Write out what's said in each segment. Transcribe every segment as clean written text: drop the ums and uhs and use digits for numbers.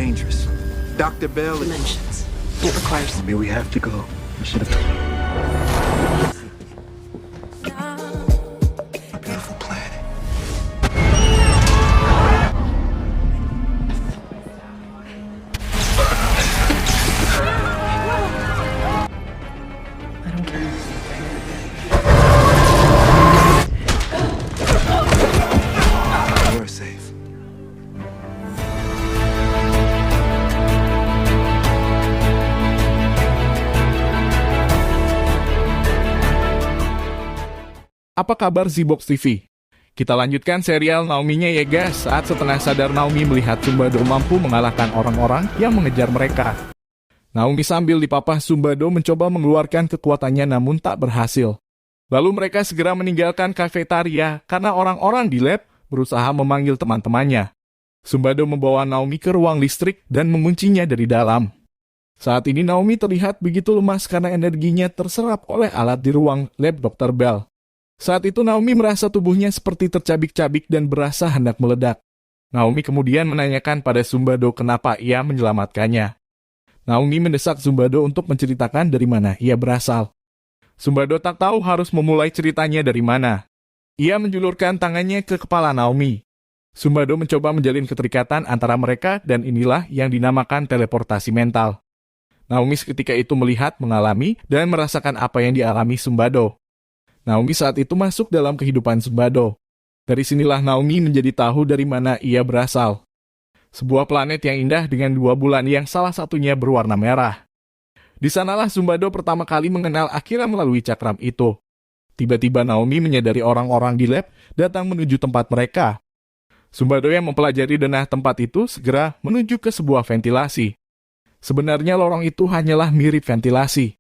dangerous. Dr. Bell... Dimensions. It requires... Maybe we have to go. We should have... Beautiful planet. I don't care. We're safe. Apa kabar Zbox TV? Kita lanjutkan serial Naomi-nya ya guys. Saat setengah sadar Naomi melihat Sumbado mampu mengalahkan orang-orang yang mengejar mereka. Naomi sambil dipapah Sumbado mencoba mengeluarkan kekuatannya namun tak berhasil. Lalu mereka segera meninggalkan kafetaria karena orang-orang di lab berusaha memanggil teman-temannya. Sumbado membawa Naomi ke ruang listrik dan menguncinya dari dalam. Saat ini Naomi terlihat begitu lemas karena energinya terserap oleh alat di ruang lab Dr. Bell. Saat itu Naomi merasa tubuhnya seperti tercabik-cabik dan berasa hendak meledak. Naomi kemudian menanyakan pada Sumbado kenapa ia menyelamatkannya. Naomi mendesak Sumbado untuk menceritakan dari mana ia berasal. Sumbado tak tahu harus memulai ceritanya dari mana. Ia menjulurkan tangannya ke kepala Naomi. Sumbado mencoba menjalin keterikatan antara mereka dan inilah yang dinamakan teleportasi mental. Naomi seketika itu melihat, mengalami, dan merasakan apa yang dialami Sumbado. Naomi saat itu masuk dalam kehidupan Sumbado. Dari sinilah Naomi menjadi tahu dari mana ia berasal. Sebuah planet yang indah dengan 2 bulan yang salah satunya berwarna merah. Di sanalah Sumbado pertama kali mengenal Akira melalui cakram itu. Tiba-tiba Naomi menyadari orang-orang di lab datang menuju tempat mereka. Sumbado yang mempelajari denah tempat itu segera menuju ke sebuah ventilasi. Sebenarnya lorong itu hanyalah mirip ventilasi.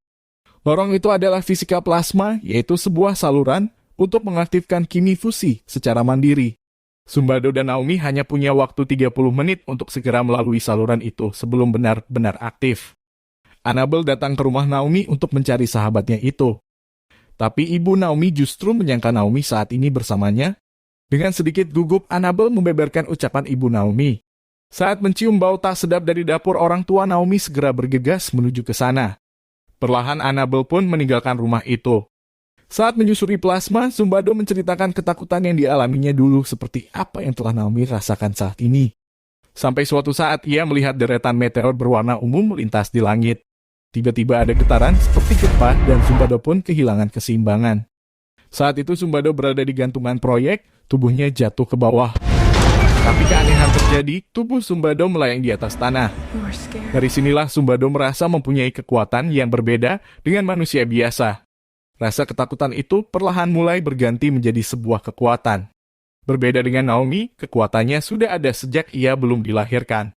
Lorong itu adalah fisika plasma, yaitu sebuah saluran untuk mengaktifkan kimi fusi secara mandiri. Sumbado dan Naomi hanya punya waktu 30 menit untuk segera melalui saluran itu sebelum benar-benar aktif. Annabelle datang ke rumah Naomi untuk mencari sahabatnya itu. Tapi ibu Naomi justru menyangka Naomi saat ini bersamanya. Dengan sedikit gugup, Annabelle membeberkan ucapan ibu Naomi. Saat mencium bau tak sedap dari dapur orang tua, Naomi segera bergegas menuju ke sana. Perlahan Annabelle pun meninggalkan rumah itu. Saat menyusuri plasma, Sumbado menceritakan ketakutan yang dialaminya dulu seperti apa yang telah Naomi rasakan saat ini. Sampai suatu saat ia melihat deretan meteor berwarna ungu melintas di langit. Tiba-tiba ada getaran seperti gempa dan Sumbado pun kehilangan keseimbangan. Saat itu Sumbado berada di gantungan proyek, tubuhnya jatuh ke bawah. Tapi keanehan terjadi, tubuh Sumbado melayang di atas tanah. Dari sinilah Sumbado merasa mempunyai kekuatan yang berbeda dengan manusia biasa. Rasa ketakutan itu perlahan mulai berganti menjadi sebuah kekuatan. Berbeda dengan Naomi, kekuatannya sudah ada sejak ia belum dilahirkan.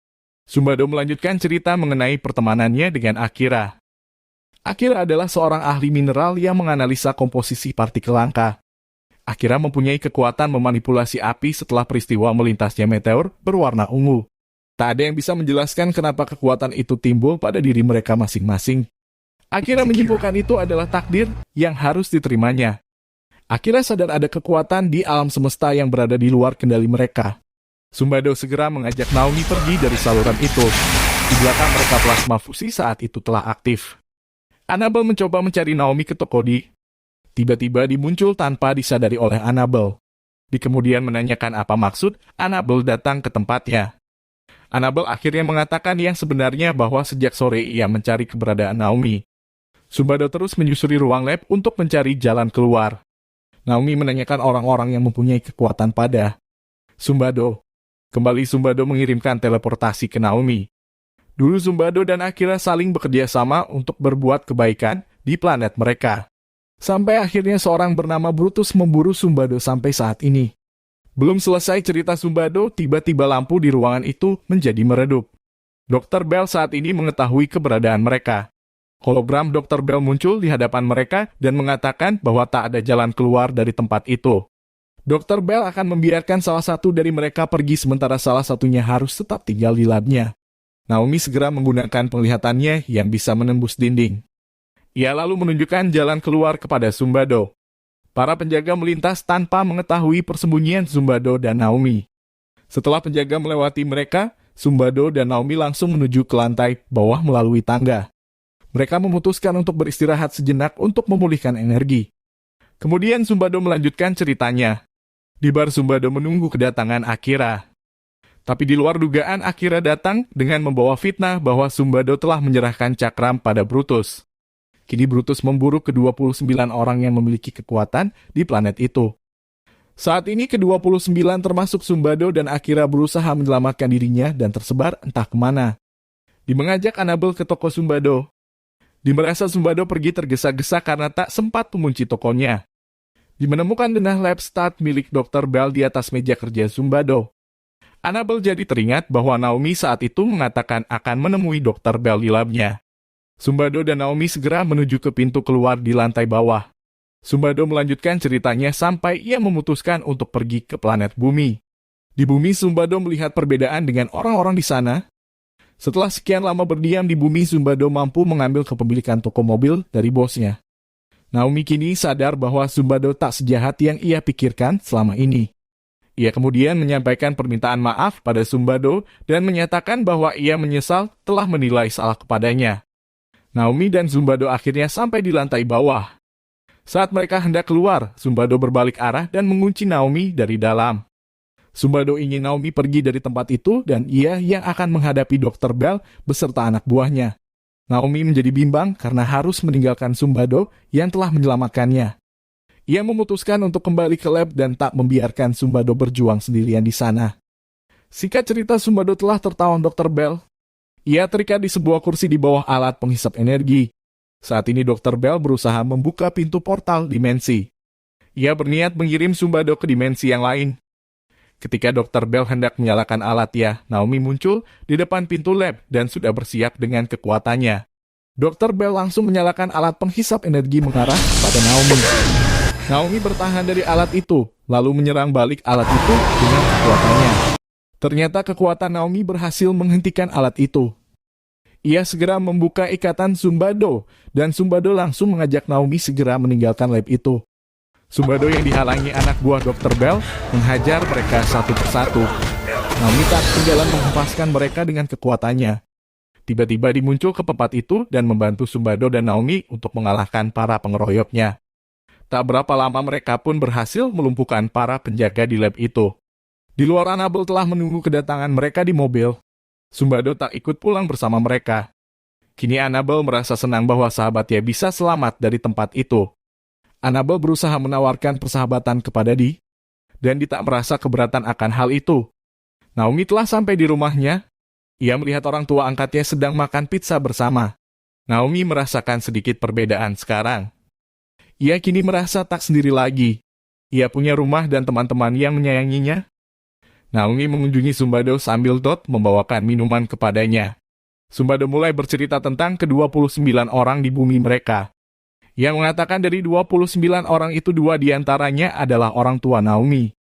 Sumbado melanjutkan cerita mengenai pertemanannya dengan Akira. Akira adalah seorang ahli mineral yang menganalisa komposisi partikel langka. Akira mempunyai kekuatan memanipulasi api setelah peristiwa melintasnya meteor berwarna ungu. Tak ada yang bisa menjelaskan kenapa kekuatan itu timbul pada diri mereka masing-masing. Akira menyimpulkan itu adalah takdir yang harus diterimanya. Akira sadar ada kekuatan di alam semesta yang berada di luar kendali mereka. Sumbado segera mengajak Naomi pergi dari saluran itu. Di belakang mereka plasma fusi saat itu telah aktif. Annabelle mencoba mencari Naomi ke toko di. Tiba-tiba dimuncul tanpa disadari oleh Annabelle. Di kemudian menanyakan apa maksud, Annabelle datang ke tempatnya. Annabelle akhirnya mengatakan yang sebenarnya bahwa sejak sore ia mencari keberadaan Naomi. Sumbado terus menyusuri ruang lab untuk mencari jalan keluar. Naomi menanyakan orang-orang yang mempunyai kekuatan pada Sumbado. Kembali Sumbado mengirimkan teleportasi ke Naomi. Dulu Sumbado dan Akira saling bekerja sama untuk berbuat kebaikan di planet mereka. Sampai akhirnya seorang bernama Brutus memburu Sumbado sampai saat ini. Belum selesai cerita Sumbado, tiba-tiba lampu di ruangan itu menjadi meredup. Dr. Bell saat ini mengetahui keberadaan mereka. Hologram Dr. Bell muncul di hadapan mereka dan mengatakan bahwa tak ada jalan keluar dari tempat itu. Dr. Bell akan membiarkan salah satu dari mereka pergi sementara salah satunya harus tetap tinggal di labnya. Naomi segera menggunakan penglihatannya yang bisa menembus dinding. Ia lalu menunjukkan jalan keluar kepada Sumbado. Para penjaga melintas tanpa mengetahui persembunyian Sumbado dan Naomi. Setelah penjaga melewati mereka, Sumbado dan Naomi langsung menuju ke lantai bawah melalui tangga. Mereka memutuskan untuk beristirahat sejenak untuk memulihkan energi. Kemudian Sumbado melanjutkan ceritanya. Di bar Sumbado menunggu kedatangan Akira. Tapi di luar dugaan Akira datang dengan membawa fitnah bahwa Sumbado telah menyerahkan cakram pada Brutus. Kini Brutus memburu ke-29 orang yang memiliki kekuatan di planet itu. Saat ini ke-29 termasuk Sumbado dan Akira berusaha menyelamatkan dirinya dan tersebar entah kemana. Di mengajak Annabelle ke toko Sumbado. Di merasa Sumbado pergi tergesa-gesa karena tak sempat mengunci tokonya. Di menemukan denah lab stat milik Dr. Bell di atas meja kerja Sumbado. Annabelle jadi teringat bahwa Naomi saat itu mengatakan akan menemui Dr. Bell di labnya. Sumbado dan Naomi segera menuju ke pintu keluar di lantai bawah. Sumbado melanjutkan ceritanya sampai ia memutuskan untuk pergi ke planet Bumi. Di Bumi, Sumbado melihat perbedaan dengan orang-orang di sana. Setelah sekian lama berdiam di Bumi, Sumbado mampu mengambil kepemilikan toko mobil dari bosnya. Naomi kini sadar bahwa Sumbado tak sejahat yang ia pikirkan selama ini. Ia kemudian menyampaikan permintaan maaf pada Sumbado dan menyatakan bahwa ia menyesal telah menilai salah kepadanya. Naomi dan Sumbado akhirnya sampai di lantai bawah. Saat mereka hendak keluar, Sumbado berbalik arah dan mengunci Naomi dari dalam. Sumbado ingin Naomi pergi dari tempat itu dan ia yang akan menghadapi Dr. Bell beserta anak buahnya. Naomi menjadi bimbang karena harus meninggalkan Sumbado yang telah menyelamatkannya. Ia memutuskan untuk kembali ke lab dan tak membiarkan Sumbado berjuang sendirian di sana. Singkat cerita, Sumbado telah tertawan Dr. Bell. Ia terikat di sebuah kursi di bawah alat penghisap energi. Saat ini Dr. Bell berusaha membuka pintu portal dimensi. Ia berniat mengirim Sumbado ke dimensi yang lain. Ketika Dr. Bell hendak menyalakan alatnya, Naomi muncul di depan pintu lab dan sudah bersiap dengan kekuatannya. Dr. Bell langsung menyalakan alat penghisap energi mengarah pada Naomi. Naomi bertahan dari alat itu, lalu menyerang balik alat itu dengan kekuatannya. Ternyata kekuatan Naomi berhasil menghentikan alat itu. Ia segera membuka ikatan Sumbado, dan Sumbado langsung mengajak Naomi segera meninggalkan lab itu. Sumbado yang dihalangi anak buah Dr. Bell menghajar mereka satu persatu. Naomi tak ketinggalan menghempaskan mereka dengan kekuatannya. Tiba-tiba dimuncul ke tempat itu dan membantu Sumbado dan Naomi untuk mengalahkan para pengeroyoknya. Tak berapa lama mereka pun berhasil melumpuhkan para penjaga di lab itu. Di luar, Annabelle telah menunggu kedatangan mereka di mobil. Sumbado tak ikut pulang bersama mereka. Kini Annabelle merasa senang bahwa sahabatnya bisa selamat dari tempat itu. Annabelle berusaha menawarkan persahabatan kepada Dee, dan Dee tak merasa keberatan akan hal itu. Naomi telah sampai di rumahnya. Ia melihat orang tua angkatnya sedang makan pizza bersama. Naomi merasakan sedikit perbedaan sekarang. Ia kini merasa tak sendiri lagi. Ia punya rumah dan teman-teman yang menyayanginya. Naomi mengunjungi Sumbado sambil Dot membawakan minuman kepadanya. Sumbado mulai bercerita tentang ke-29 orang di bumi mereka. Yang mengatakan dari 29 orang itu 2 diantaranya adalah orang tua Naomi.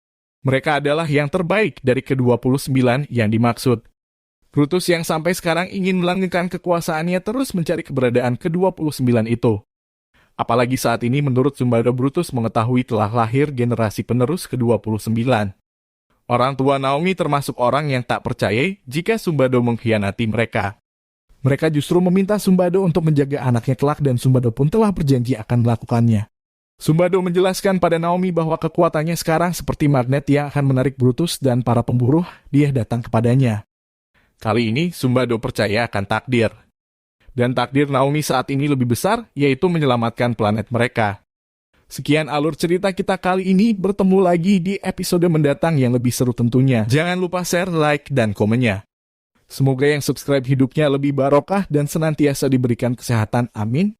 Mereka adalah yang terbaik dari ke-29 yang dimaksud. Brutus yang sampai sekarang ingin melanggengkan kekuasaannya terus mencari keberadaan ke-29 itu. Apalagi saat ini menurut Sumbado, Brutus mengetahui telah lahir generasi penerus ke-29. Orang tua Naomi termasuk orang yang tak percaya jika Sumbado mengkhianati mereka. Mereka justru meminta Sumbado untuk menjaga anaknya kelak dan Sumbado pun telah berjanji akan melakukannya. Sumbado menjelaskan pada Naomi bahwa kekuatannya sekarang seperti magnet yang akan menarik Brutus dan para pemburu dia datang kepadanya. Kali ini Sumbado percaya akan takdir. Dan takdir Naomi saat ini lebih besar, yaitu menyelamatkan planet mereka. Sekian alur cerita kita kali ini, bertemu lagi di episode mendatang yang lebih seru tentunya. Jangan lupa share, like, dan komennya. Semoga yang subscribe hidupnya lebih barokah dan senantiasa diberikan kesehatan. Amin.